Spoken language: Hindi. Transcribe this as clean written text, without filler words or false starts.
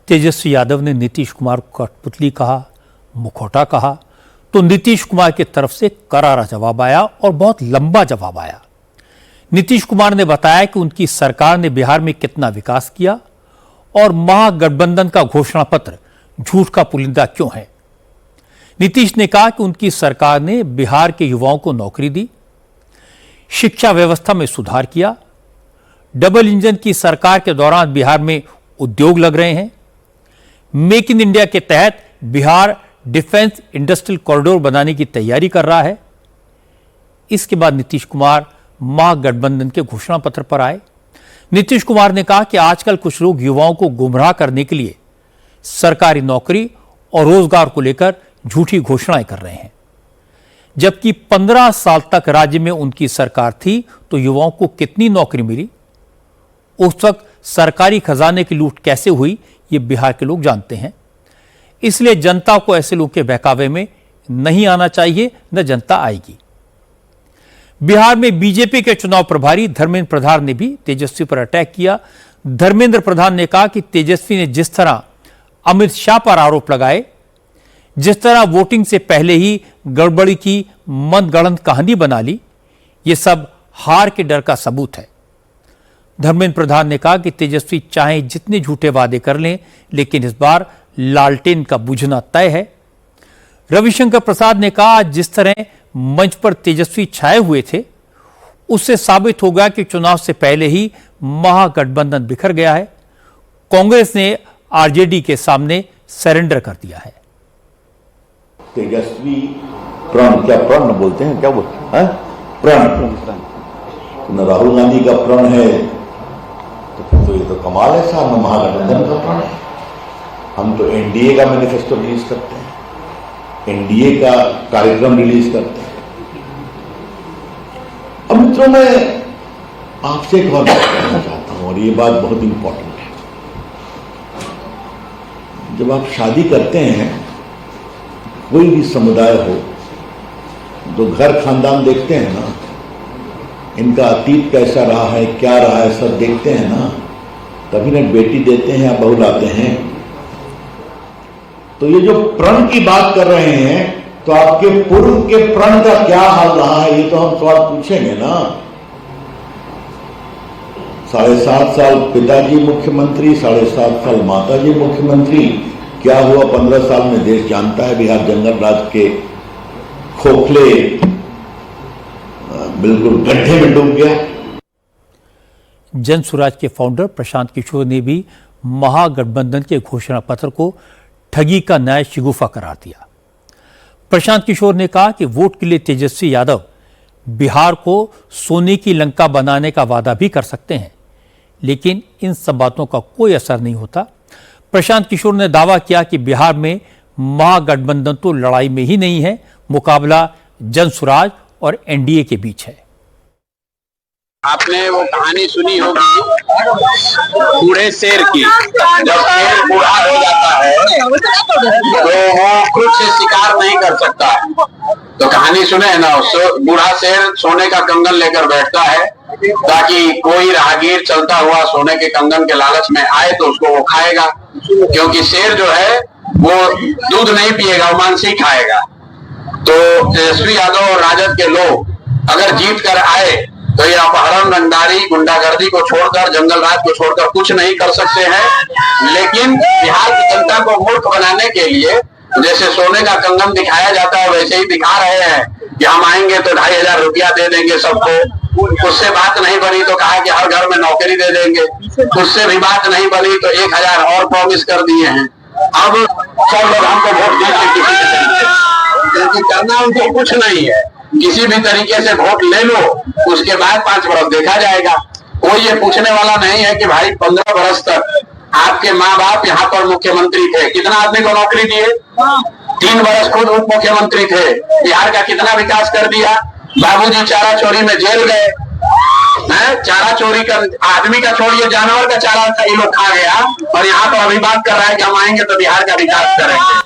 तेजस्वी यादव ने नीतीश कुमार को कठपुतली कहा, मुखौटा कहा, तो नीतीश कुमार की तरफ से करारा जवाब आया और बहुत लंबा जवाब आया। नीतीश कुमार ने बताया कि उनकी सरकार ने बिहार में कितना विकास किया और महागठबंधन का घोषणा पत्र झूठ का पुलिंदा क्यों है। नीतीश ने कहा कि उनकी सरकार ने बिहार के युवाओं को नौकरी दी, शिक्षा व्यवस्था में सुधार किया, डबल इंजन की सरकार के दौरान बिहार में उद्योग लग रहे हैं, मेक इन इंडिया के तहत बिहार डिफेंस इंडस्ट्रियल कॉरिडोर बनाने की तैयारी कर रहा है। इसके बाद नीतीश कुमार महागठबंधन के घोषणा पत्र पर आए। नीतीश कुमार ने कहा कि आजकल कुछ लोग युवाओं को गुमराह करने के लिए सरकारी नौकरी और रोजगार को लेकर झूठी घोषणाएं कर रहे हैं। जबकि 15 साल तक राज्य में उनकी सरकार थी तो युवाओं को कितनी नौकरी मिली, उस वक्त सरकारी खजाने की लूट कैसे हुई, ये बिहार के लोग जानते हैं। इसलिए जनता को ऐसे लोगों के बहकावे में नहीं आना चाहिए, न जनता आएगी। बिहार में बीजेपी के चुनाव प्रभारी धर्मेंद्र प्रधान ने भी तेजस्वी पर अटैक किया। धर्मेंद्र प्रधान ने कहा कि तेजस्वी ने जिस तरह अमित शाह पर आरोप लगाए, जिस तरह वोटिंग से पहले ही गड़बड़ी की मनगढ़ंत कहानी बना ली, ये सब हार के डर का सबूत है। धर्मेंद्र प्रधान ने कहा कि तेजस्वी चाहे जितने झूठे वादे कर लें, लेकिन इस बार लालटेन का बुझना तय है। रविशंकर प्रसाद ने कहा जिस तरह मंच पर तेजस्वी छाए हुए थे, उससे साबित हो गया कि चुनाव से पहले ही महागठबंधन बिखर गया है। कांग्रेस ने आरजेडी के सामने सरेंडर कर दिया है। तेजस्वी प्रण, क्या प्रण बोलते हैं, क्या बोलते हैं, प्रण न राहुल गांधी का प्रण है, तो फिर तो ये तो कमाल है साहब, न महागठबंधन का प्रण है। हम तो एनडीए का मैनिफेस्टो रिलीज करते हैं, एनडीए का कार्यक्रम रिलीज करते हैं। अब मित्रों, मैं आपसे एक और बात कहना चाहता हूं और ये बात बहुत इंपॉर्टेंट है। जब आप शादी करते हैं, कोई भी समुदाय हो, तो घर खानदान देखते हैं ना, इनका अतीत कैसा रहा है, क्या रहा है, सब देखते हैं ना, तभी ना बेटी देते हैं या बहू लाते हैं। तो ये जो प्रण की बात कर रहे हैं, तो आपके पूर्व के प्रण का क्या हाल रहा है, ये तो हम सवाल पूछेंगे ना। 7.5 साल पिताजी मुख्यमंत्री, 7.5 साल माताजी मुख्यमंत्री, क्या हुआ 15 साल में देश जानता है। बिहार जंगल राज के खोखले बिल्कुल गड्ढे में डूब गया। जन स्वराज के फाउंडर प्रशांत किशोर ने भी महागठबंधन के घोषणा पत्र को ठगी का नया शिगुफा करार दिया। प्रशांत किशोर ने कहा कि वोट के लिए तेजस्वी यादव बिहार को सोने की लंका बनाने का वादा भी कर सकते हैं, लेकिन इन सब बातों का कोई असर नहीं होता। प्रशांत किशोर ने दावा किया कि बिहार में महागठबंधन तो लड़ाई में ही नहीं है, मुकाबला जन स्वराज और एनडीए के बीच है। आपने वो कहानी सुनी होगी बूढ़े शेर की। जब शेर बूढ़ा हो जाता है तो वो खुद से शिकार नहीं कर सकता। तो कहानी सुने है ना, बूढ़ा शेर सोने का कंगन लेकर बैठता है ताकि कोई राहगीर चलता हुआ सोने के कंगन के लालच में आए तो उसको वो खाएगा, क्योंकि शेर जो है वो दूध नहीं पिएगा, वो मांस ही खाएगा। तो तेजस्वी यादव और राजद के लोग अगर जीत कर आए तो ये अपहरण, रंगदारी, गुंडागर्दी को छोड़कर, जंगल राज को छोड़कर कुछ नहीं कर सकते हैं। लेकिन बिहार की जनता को मूर्ख बनाने के लिए जैसे सोने का कंगन दिखाया जाता है, वैसे ही दिखा रहे हैं कि हम आएंगे तो 2,500 रुपया दे देंगे सबको। उससे बात नहीं बनी तो कहा कि हर घर में नौकरी दे देंगे। उससे भी बात नहीं बनी तो 1,000 और प्रॉमिस कर दिए हैं। अब सब लोग हमको वोट दीजिए किसी तरीके, क्योंकि करना उनको कुछ नहीं है। किसी भी तरीके से वोट ले लो, उसके बाद 5 बरस देखा जाएगा। कोई ये पूछने वाला नहीं है कि भाई 15 बरस तक आपके माँ बाप यहाँ पर मुख्यमंत्री थे, कितना आदमी को नौकरी दिए, 3 बरस खुद उप मुख्यमंत्री थे, बिहार का कितना विकास कर दिया। बाबूजी चारा चोरी में जेल गए, चारा चोरी का आदमी का छोड़िए, जानवर का चारा ये लोग खा गया, और यहाँ पर अभी बात कर रहा है कि हम आएंगे तो बिहार का विकास करेंगे।